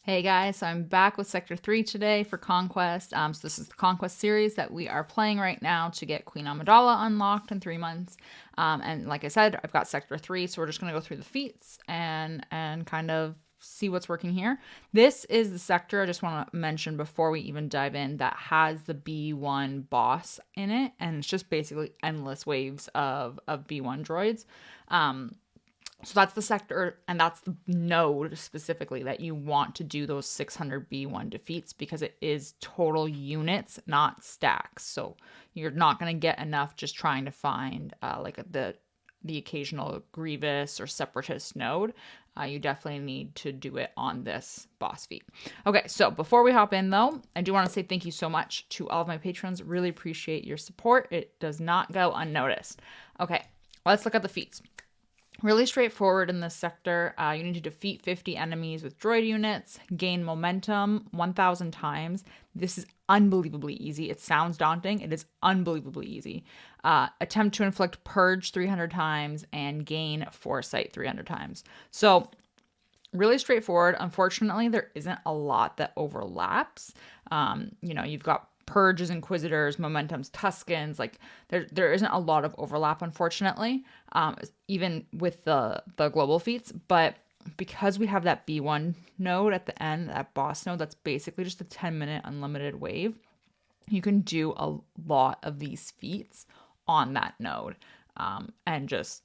Hey guys, so I'm back with Sector 3 today for Conquest. So this is the Conquest series that we are playing right now to get Queen Amidala unlocked in 3 months. And like I said, I've got Sector 3, so we're just going to go through the feats and kind of see what's working here. This is the sector I just want to mention before we even dive in that has the B1 boss in it, and it's just basically endless waves of B1 droids. So that's the sector, and that's the node specifically that you want to do those 600 B1 defeats, because it is total units, not stacks. So you're not going to get enough just trying to find like the occasional Grievous or Separatist node. You definitely need to do it on this boss feat. Okay, so before we hop in though, I do want to say thank you so much to all of my patrons. Really appreciate your support. It does not go unnoticed. Okay, let's look at the feats. Really straightforward in this sector. You need to defeat 50 enemies with droid units, gain momentum 1,000 times. This is unbelievably easy. It sounds daunting. It is unbelievably easy. Attempt to inflict Purge 300 times and gain Foresight 300 times. So really straightforward. Unfortunately, there isn't a lot that overlaps. You've got Purges, Inquisitors, Momentums, Tuskens. Like there isn't a lot of overlap, unfortunately, even with the global feats. But because we have that B1 node at the end, that boss node, that's basically just a 10-minute unlimited wave. You can do a lot of these feats on that node and just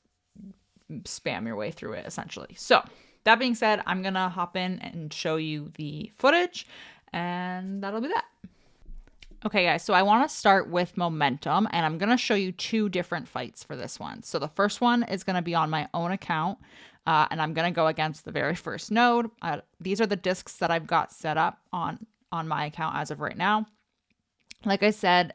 spam your way through it, essentially. So that being said, I'm going to hop in and show you the footage, and that'll be that. Okay, guys, so I want to start with momentum, and I'm going to show you 2 different fights for this one. So the first one is going to be on my own account, and I'm going to go against the very first node. These are the discs that I've got set up on my account as of right now. Like I said,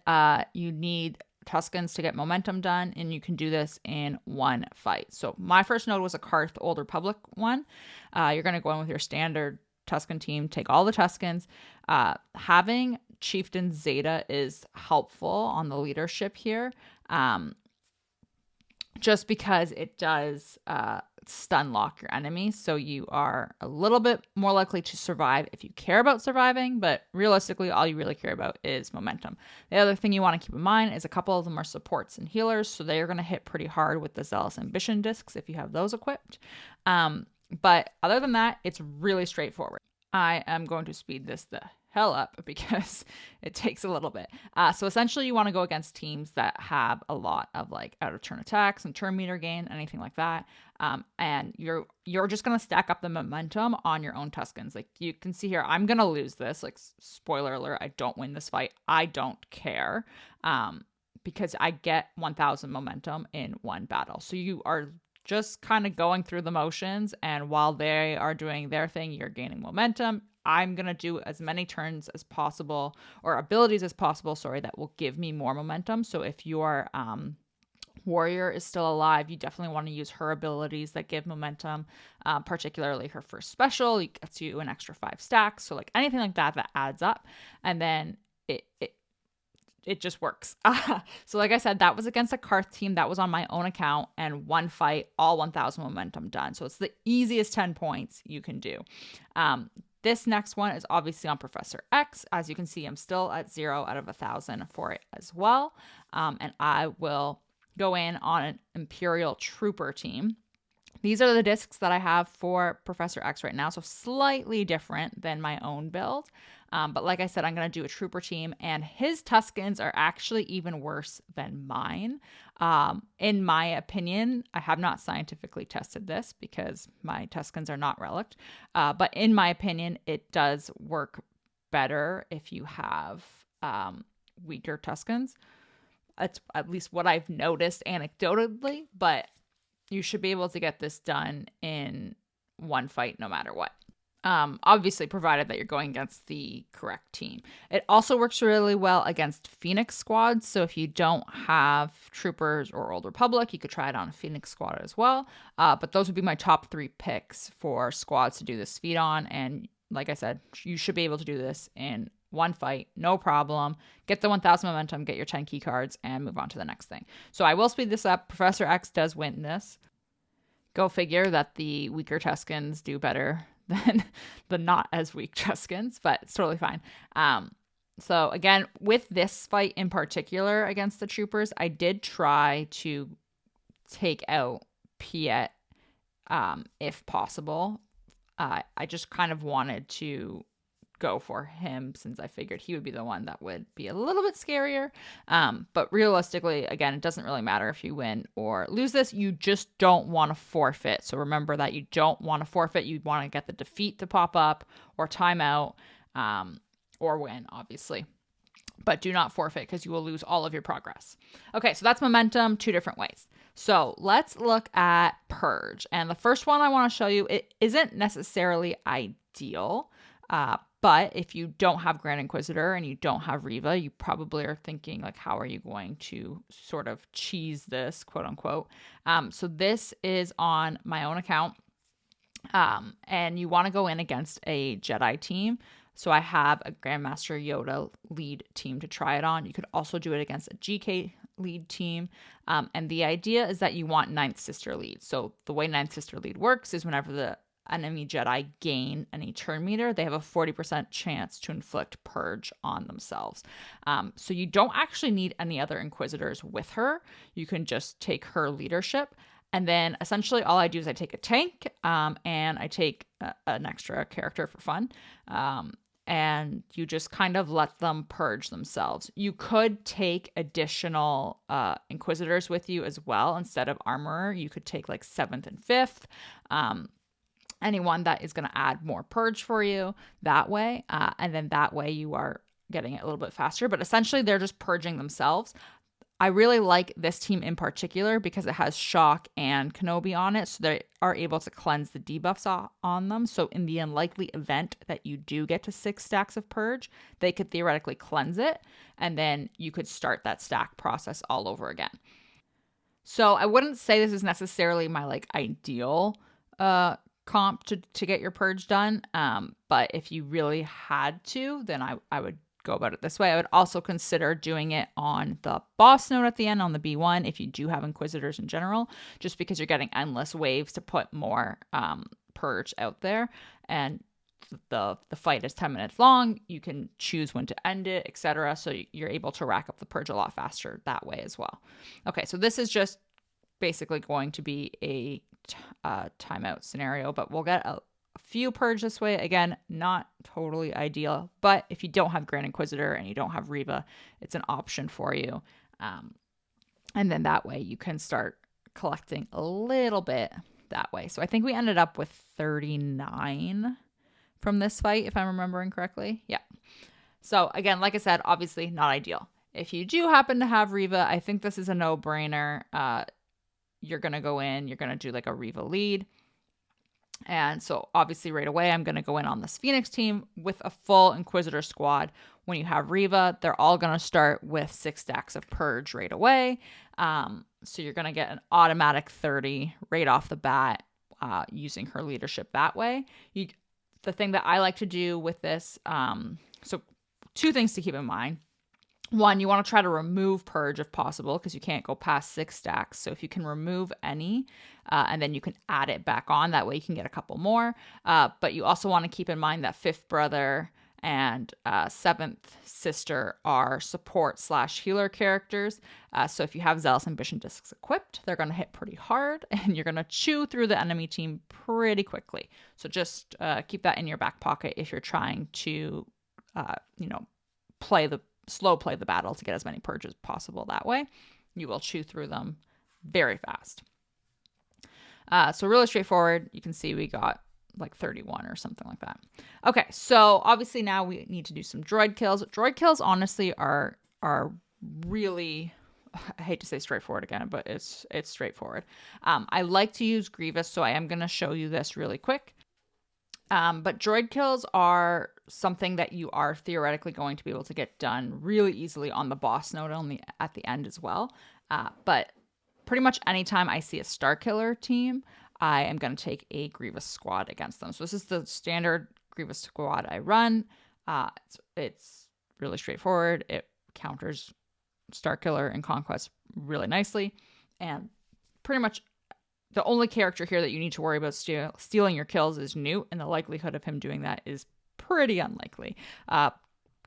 you need Tuskens to get momentum done, and you can do this in one fight. So my first node was a Carth Old Republic one. You're going to go in with your standard Tusken team, take all the Tuskens. Having Chieftain Zeta is helpful on the leadership here, just because it does stun lock your enemy, so you are a little bit more likely to survive if you care about surviving, but realistically all you really care about is momentum. The other thing you want to keep in mind is a couple of them are supports and healers, so they're going to hit pretty hard with the Zealous Ambition discs if you have those equipped. But other than that, it's really straightforward. I am going to speed this the hell up because it takes a little bit. So essentially you want to go against teams that have a lot of like out of turn attacks and turn meter gain, anything like that. And you're just going to stack up the momentum on your own Tuskens. Like you can see here, I'm going to lose this. Like spoiler alert, I don't win this fight. I don't care. Because I get 1,000 momentum in one battle. So you are just kind of going through the motions, and while they are doing their thing, you're gaining momentum. I'm going to do as many turns as possible, or abilities as possible, that will give me more momentum. So if your warrior is still alive, you definitely want to use her abilities that give momentum, particularly her first special. It gets you an extra 5 stacks. So like anything like that adds up, and then it just works. So like I said, that was against a Carth team that was on my own account, and one fight, all 1,000 momentum done. So it's the easiest 10 points you can do. This next one is obviously on Professor X. As you can see, I'm still at 0 out of 1,000 for it as well. And I will go in on an Imperial Trooper team. These are the discs that I have for Professor X right now, so slightly different than my own build. But like I said, I'm going to do a Trooper team, and his Tuskens are actually even worse than mine. In my opinion, I have not scientifically tested this because my Tuskens are not relicked. But in my opinion, it does work better if you have weaker Tuskens. That's at least what I've noticed anecdotally, but you should be able to get this done in one fight no matter what. Obviously, provided that you're going against the correct team. It also works really well against Phoenix squads. So if you don't have Troopers or Old Republic, you could try it on a Phoenix squad as well. But those would be my top 3 picks for squads to do this feat on. And like I said, you should be able to do this in one fight, no problem. Get the 1,000 momentum, get your 10 key cards, and move on to the next thing. So I will speed this up. Professor X does win this. Go figure that the weaker Tuskens do better than the not as weak Tuskens, but it's totally fine. So again, with this fight in particular against the troopers, I did try to take out Piet if possible. I just kind of wanted to go for him since I figured he would be the one that would be a little bit scarier. But realistically, again, it doesn't really matter if you win or lose this. You just don't want to forfeit. So remember that you don't want to forfeit. You want to get the defeat to pop up or timeout or win, obviously. But do not forfeit because you will lose all of your progress. Okay, so that's momentum 2 different ways. So let's look at Purge. And the first one I want to show you, it isn't necessarily ideal. But if you don't have Grand Inquisitor and you don't have Reva, you probably are thinking, like, how are you going to sort of cheese this, quote unquote? So this is on my own account. And you want to go in against a Jedi team. So I have a Grandmaster Yoda lead team to try it on. You could also do it against a GK lead team. And the idea is that you want Ninth Sister lead. So the way Ninth Sister lead works is whenever the enemy Jedi gain any turn meter, they have a 40% chance to inflict Purge on themselves. So you don't actually need any other Inquisitors with her. You can just take her leadership. And then essentially all I do is I take a tank and I take an extra character for fun. And you just kind of let them purge themselves. You could take additional Inquisitors with you as well instead of Armorer. You could take like 7th and 5th. Anyone that is going to add more Purge for you that way. And then that way you are getting it a little bit faster. But essentially they're just purging themselves. I really like this team in particular because it has Shock and Kenobi on it. So they are able to cleanse the debuffs on them. So in the unlikely event that you do get to 6 stacks of Purge, they could theoretically cleanse it. And then you could start that stack process all over again. So I wouldn't say this is necessarily my like ideal comp to get your Purge done. But if you really had to, then I would go about it this way. I would also consider doing it on the boss node at the end on the B1 if you do have Inquisitors in general, just because you're getting endless waves to put more Purge out there. And the fight is 10 minutes long. You can choose when to end it, etc. So you're able to rack up the Purge a lot faster that way as well. Okay, so this is just basically going to be a timeout scenario, but we'll get a few Purge this way. Again, not totally ideal, but if you don't have Grand Inquisitor and you don't have Reva, it's an option for you. And then that way you can start collecting a little bit that way. So I think we ended up with 39 from this fight, if I'm remembering correctly. Yeah. So again, like I said, obviously not ideal. If you do happen to have Reva, I think this is a no-brainer. You're going to go in, you're going to do like a Reva lead. And so obviously right away, I'm going to go in on this Phoenix team with a full Inquisitor squad. When you have Reva, they're all going to start with 6 stacks of Purge right away. So you're going to get an automatic 30 right off the bat using her leadership that way. The thing that I like to do with this, so 2 things to keep in mind. 1, you want to try to remove Purge if possible because you can't go past 6 stacks. So if you can remove any and then you can add it back on, that way you can get a couple more. But you also want to keep in mind that 5th brother and 7th sister are support/healer characters. So if you have Zealous Ambition discs equipped, they're going to hit pretty hard and you're going to chew through the enemy team pretty quickly. So just keep that in your back pocket if you're trying to, slow play the battle to get as many Purges as possible. That way you will chew through them very fast. So really straightforward. You can see we got like 31 or something like that. Okay, so obviously now we need to do some droid kills. Droid kills honestly are really, I hate to say straightforward again, but it's straightforward. I like to use Grievous, so I am going to show you this really quick. But droid kills are something that you are theoretically going to be able to get done really easily on the boss node at the end as well. But pretty much anytime I see a Star Killer team, I am going to take a Grievous squad against them. So this is the standard Grievous squad I run. It's really straightforward. It counters Star Killer and Conquest really nicely. And pretty much the only character here that you need to worry about stealing your kills is Newt, and the likelihood of him doing that is pretty unlikely.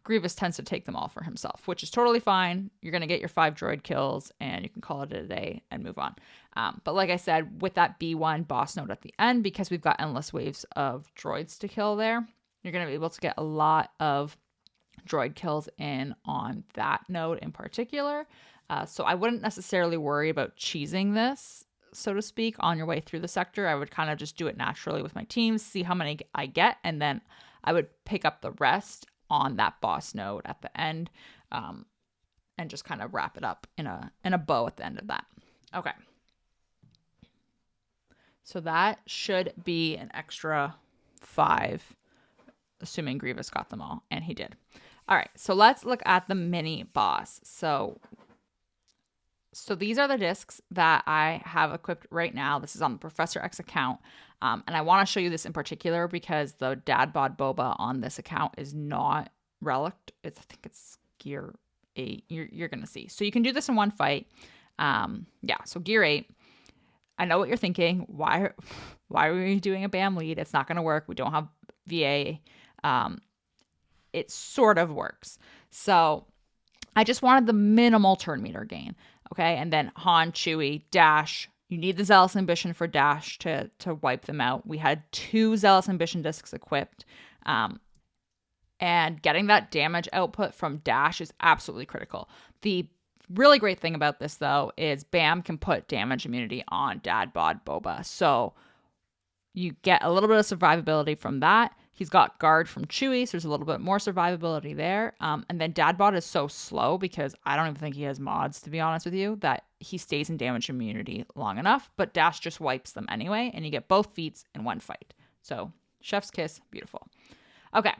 Grievous tends to take them all for himself, which is totally fine. You're going to get your 5 droid kills, and you can call it a day and move on. But like I said, with that B1 boss node at the end, because we've got endless waves of droids to kill there, you're going to be able to get a lot of droid kills in on that node in particular. So I wouldn't necessarily worry about cheesing this, so to speak, on your way through the sector. I would kind of just do it naturally with my teams, see how many I get, and then I would pick up the rest on that boss node at the end, and just kind of wrap it up in a bow at the end of that. Okay. So that should be an extra 5, assuming Grievous got them all, and he did. All right, so let's look at the mini boss. So these are the discs that I have equipped right now. This is on the Professor X account. And I want to show you this in particular because the Dad Bod Boba on this account is not relicked. I think it's gear 8. You're going to see. So you can do this in one fight. So gear 8. I know what you're thinking. Why are we doing a BAM lead? It's not going to work. We don't have VA. It sort of works. So I just wanted the minimal turn meter gain. Okay, and then Han, Chewie, Dash. You need the Zealous Ambition for Dash to wipe them out. We had 2 Zealous Ambition discs equipped. And getting that damage output from Dash is absolutely critical. The really great thing about this, though, is BAM can put damage immunity on Dad Bod Boba. So you get a little bit of survivability from that. He's got guard from Chewie, so there's a little bit more survivability there. And then Dad Bod is so slow because I don't even think he has mods, to be honest with you, that he stays in damage immunity long enough. But Dash just wipes them anyway, and you get both feats in one fight. So chef's kiss, beautiful. Okay.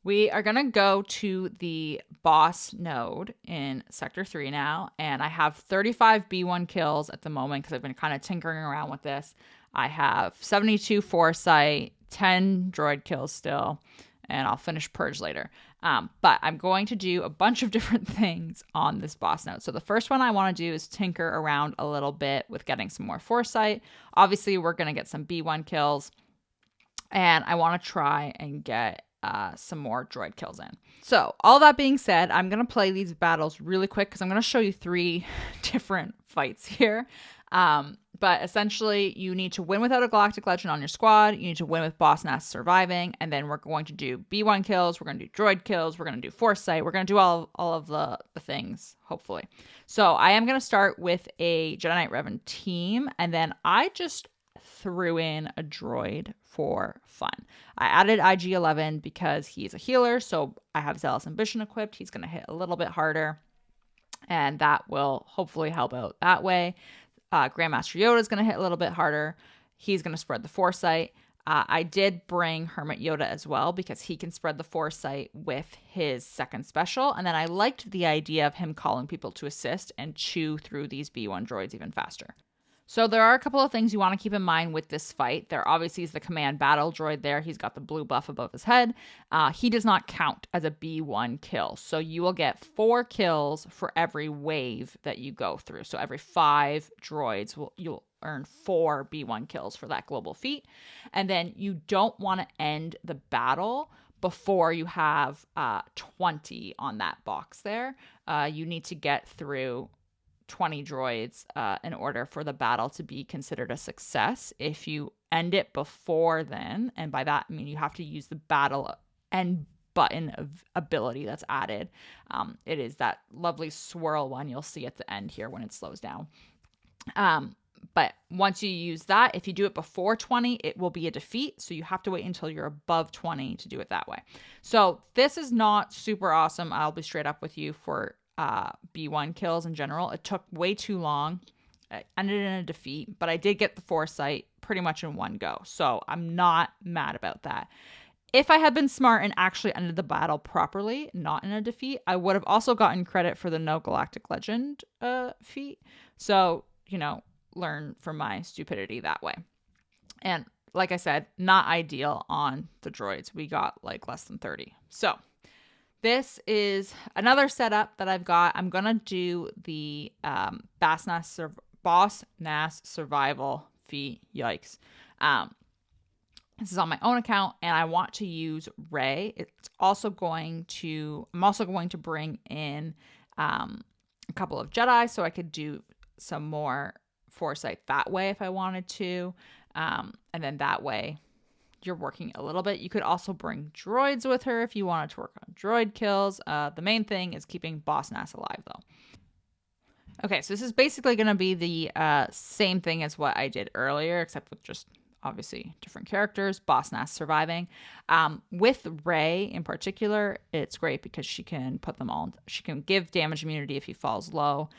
We are going to go to the boss node in Sector 3 now, and I have 35 B1 kills at the moment because I've been kind of tinkering around with this. I have 72 Foresight, 10 droid kills still, and I'll finish Purge later. But I'm going to do a bunch of different things on this boss node. So the first one I want to do is tinker around a little bit with getting some more Foresight. Obviously, we're going to get some B1 kills, and I want to try and get some more droid kills in. So all that being said, I'm going to play these battles really quick because I'm going to show you 3 different fights here. But essentially, you need to win without a Galactic Legend on your squad. You need to win with Boss Nass surviving. And then we're going to do B1 kills. We're going to do droid kills. We're going to do Foresight. We're going to do all of the things, hopefully. So I am going to start with a Jedi Knight Revan team. And then I just threw in a droid for fun. I added IG-11 because he's a healer. So I have Zealous Ambition equipped. He's going to hit a little bit harder. And that will hopefully help out that way. Grandmaster Yoda is going to hit a little bit harder. He's going to spread the Foresight. I did bring Hermit Yoda as well because he can spread the Foresight with his second special. And then I liked the idea of him calling people to assist and chew through these B1 droids even faster. So there are a couple of things you want to keep in mind with this fight. There obviously is the command battle droid there. He's got the blue buff above his head. He does not count as a B1 kill. So you will get 4 kills for every wave that you go through. So every 5 droids, you'll earn 4 B1 kills for that global feat. And then you don't want to end the battle before you have 20 on that box there. You need to get through 20 droids in order for the battle to be considered a success. If you end it before then, and by that I mean you have to use the battle end button of ability that's added. It is that lovely swirl one you'll see at the end here when it slows down. But once you use that, if you do it before 20, it will be a defeat. So you have to wait until you're above 20 to do it that way. So this is not super awesome. I'll be straight up with you for B1 kills in general. It took way too long. It ended in a defeat, but I did get the Foresight pretty much in one go. So I'm not mad about that. If I had been smart and actually ended the battle properly, not in a defeat, I would have also gotten credit for the no Galactic Legend feat. So, learn from my stupidity that way. And like I said, not ideal on the droids. We got like less than 30. So this is another setup that I've got. I'm going to do the Boss Boss Nass survival feat. Yikes. This is on my own account, and I want to use Rey. I'm also going to bring in a couple of Jedi so I could do some more Foresight that way if I wanted to. And then that way you're working a little bit. You could also bring droids with her if you wanted to work on droid kills. The main thing is keeping Boss Nass alive, though. Okay, so this is basically going to be the same thing as what I did earlier, except with just obviously different characters. Boss Nass surviving. With Rey in particular, it's great because she can put them all. She can give damage immunity if he falls low.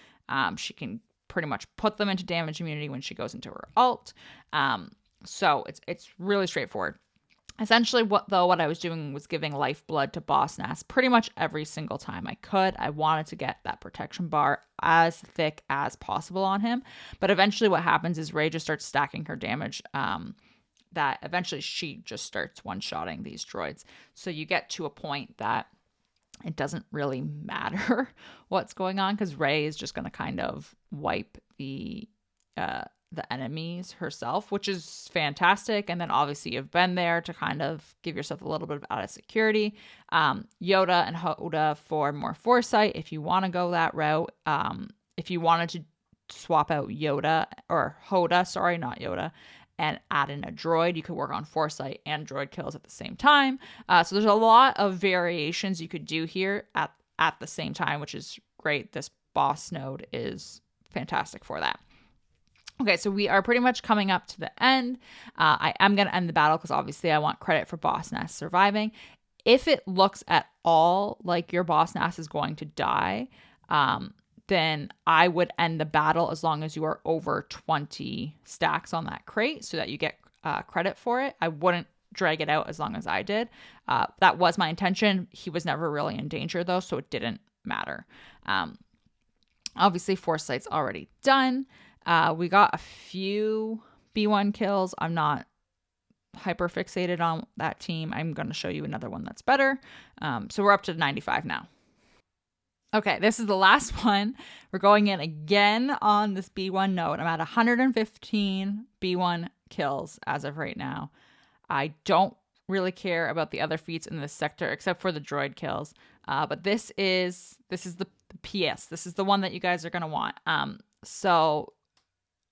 She can pretty much put them into damage immunity when she goes into her ult. So it's really straightforward. Essentially, what I was doing was giving lifeblood to Boss Nass pretty much every single time I could. I wanted to get that protection bar as thick as possible on him. But eventually what happens is Rey just starts stacking her damage, that eventually she just starts one-shotting these droids. So you get to a point that it doesn't really matter what's going on because Rey is just going to kind of wipe the enemies herself, which is fantastic. And then obviously you've been there to kind of give yourself a little bit of added security. Yoda and Hoda for more foresight if you want to go that route. If you wanted to swap out Yoda or Hoda, sorry, not Yoda, and add in a droid, you could work on foresight and droid kills at the same time. So there's a lot of variations you could do here at the same time, which is great. This boss node is fantastic for that. Okay, so we are pretty much coming up to the end. I am going to end the battle because obviously I want credit for Boss Nass surviving. If it looks at all like your Boss Nass is going to die, then I would end the battle as long as you are over 20 stacks on that crate so that you get credit for it. I wouldn't drag it out as long as I did. That was my intention. He was never really in danger though, so it didn't matter. Obviously, Foresight's already done. We got a few B1 kills. I'm not hyper fixated on that team. I'm going to show you another one that's better. So we're up to 95 now. Okay, this is the last one. We're going in again on this B1 node. I'm at 115 B1 kills as of right now. I don't really care about the other feats in this sector except for the droid kills. But this is the PS. This is the one that you guys are going to want. So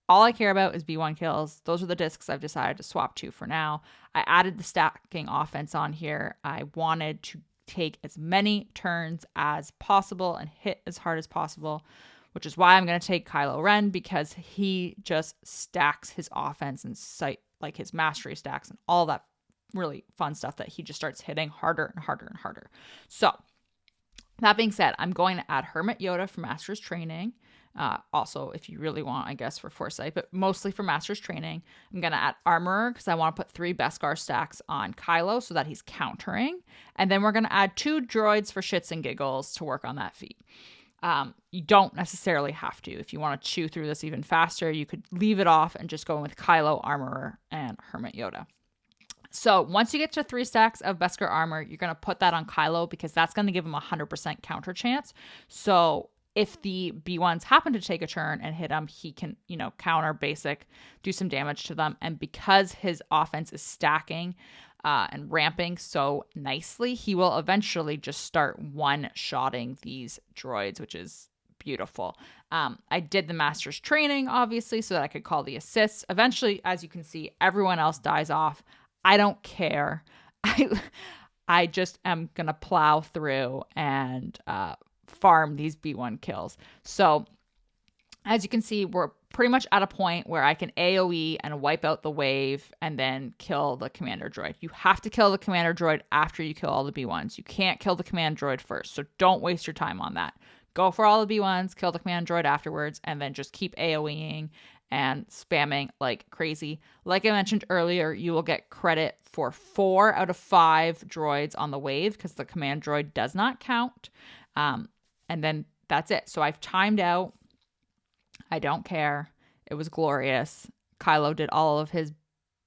all I care about is B1 kills. Those are the discs I've decided to swap to for now. I added the stacking offense on here. I wanted to take as many turns as possible and hit as hard as possible, which is why I'm going to take Kylo Ren because he just stacks his offense and like his mastery stacks and all that really fun stuff that he just starts hitting harder and harder and harder. So that being said, I'm going to add Hermit Yoda for Master's Training. Also, if you really want, I guess, for Foresight, but mostly for Master's Training. I'm going to add Armorer because I want to put 3 Beskar stacks on Kylo so that he's countering. And then we're going to add 2 droids for shits and giggles to work on that feat. You don't necessarily have to. If you want to chew through this even faster, you could leave it off and just go in with Kylo, Armorer, and Hermit Yoda. So once you get to 3 stacks of Beskar armor, you're going to put that on Kylo because that's going to give him a 100% counter chance. So if the B1s happen to take a turn and hit him, he can, counter basic, do some damage to them. And because his offense is stacking and ramping so nicely, he will eventually just start one-shotting these droids, which is beautiful. I did the Master's Training, obviously, so that I could call the assists. Eventually, as you can see, everyone else dies off. I don't care. I just am going to plow through and farm these B1 kills. So as you can see, we're pretty much at a point where I can AoE and wipe out the wave and then kill the commander droid. You have to kill the commander droid after you kill all the B1s. You can't kill the command droid first, so don't waste your time on that. Go for all the B1s, kill the command droid afterwards, and then just keep AoEing and spamming like crazy. Like I mentioned earlier, you will get credit for 4 out of 5 droids on the wave because the command droid does not count. And then that's it. So I've timed out. I don't care. It was glorious. Kylo did all of his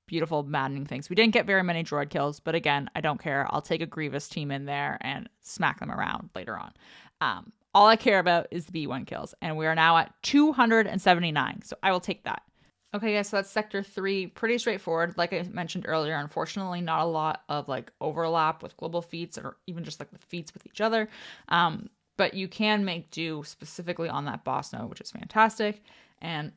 beautiful, maddening things. We didn't get very many droid kills, but again, I don't care. I'll take a Grievous team in there and smack them around later on. all I care about is the B1 kills. And we are now at 279. So I will take that. Okay, guys, so that's Sector 3. Pretty straightforward. Like I mentioned earlier, unfortunately, not a lot of like overlap with global feats or even just like with feats with each other. But you can make do specifically on that boss node, which is fantastic. And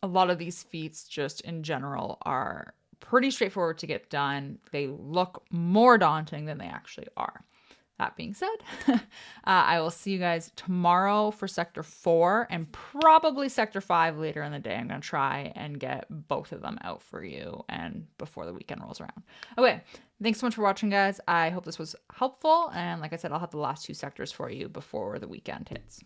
a lot of these feats just in general are pretty straightforward to get done. They look more daunting than they actually are. That being said, I will see you guys tomorrow for Sector 4 and probably Sector 5 later in the day. I'm going to try and get both of them out for you and before the weekend rolls around. Okay, thanks so much for watching, guys. I hope this was helpful. And like I said, I'll have the last 2 sectors for you before the weekend hits.